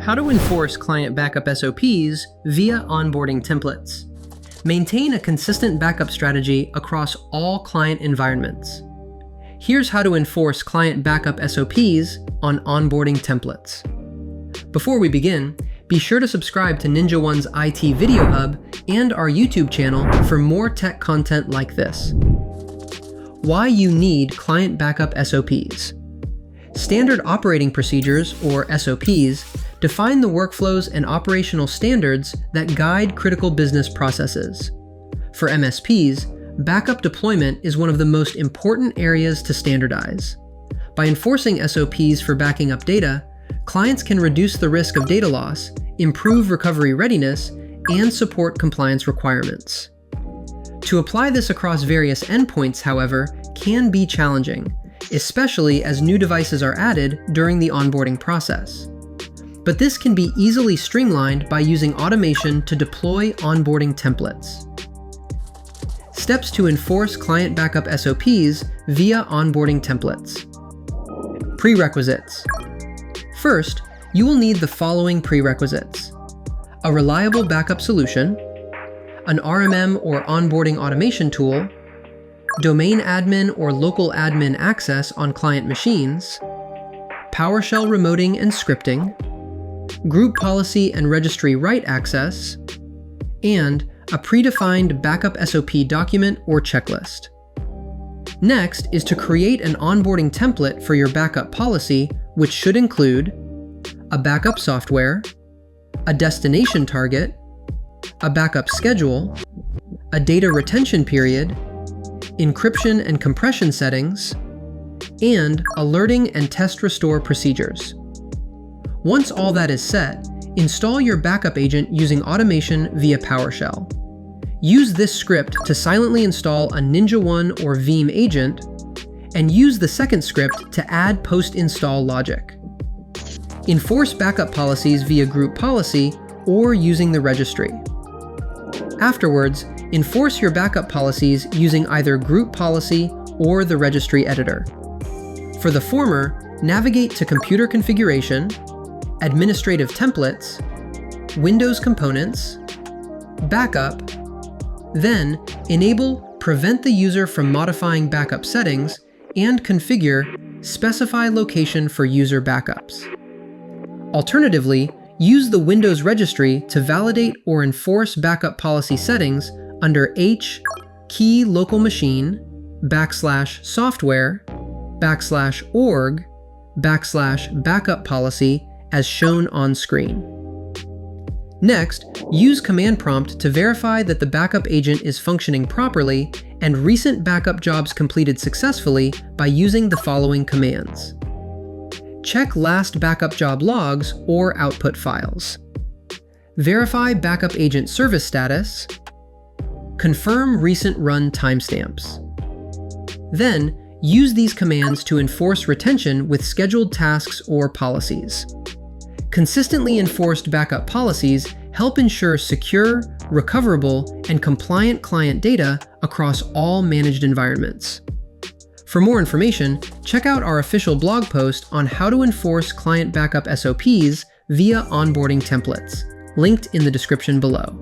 How to enforce client backup SOPs via onboarding templates. Maintain a consistent backup strategy across all client environments. Here's how to enforce client backup SOPs on onboarding templates. Before we begin, be sure to subscribe to NinjaOne's IT Video Hub and our YouTube channel for more tech content like this. Why you need client backup SOPs. Standard operating procedures, or SOPs, define the workflows and operational standards that guide critical business processes. For MSPs, backup deployment is one of the most important areas to standardize. By enforcing SOPs for backing up data, clients can reduce the risk of data loss, improve recovery readiness, and support compliance requirements. To apply this across various endpoints, however, can be challenging, especially as new devices are added during the onboarding process. But this can be easily streamlined by using automation to deploy onboarding templates. Steps to enforce client backup SOPs via onboarding templates. Prerequisites. First, you will need the following prerequisites: a reliable backup solution, an RMM or onboarding automation tool, domain admin or local admin access on client machines, PowerShell remoting and scripting, group policy and registry write access, and a predefined backup SOP document or checklist. Next is to create an onboarding template for your backup policy, which should include a backup software, a destination target, a backup schedule, a data retention period, encryption and compression settings, and alerting and test restore procedures. Once all that is set, install your backup agent using automation via PowerShell. Use this script to silently install a NinjaOne or Veeam agent, and use the second script to add post-install logic. Enforce backup policies via group policy or using the registry. Afterwards, enforce your backup policies using either group policy or the registry editor. For the former, navigate to Computer Configuration, Administrative Templates, Windows Components, Backup, then enable Prevent the user from modifying backup settings and configure Specify location for user backups. Alternatively, use the Windows registry to validate or enforce backup policy settings under H key local machine /software /org /backup policy as shown on screen. Next, use command prompt to verify that the backup agent is functioning properly and recent backup jobs completed successfully by using the following commands. Check last backup job logs or output files. Verify backup agent service status. Confirm recent run timestamps. Then, use these commands to enforce retention with scheduled tasks or policies. Consistently enforced backup policies help ensure secure, recoverable, and compliant client data across all managed environments. For more information, check out our official blog post on how to enforce client backup SOPs via onboarding templates, linked in the description below.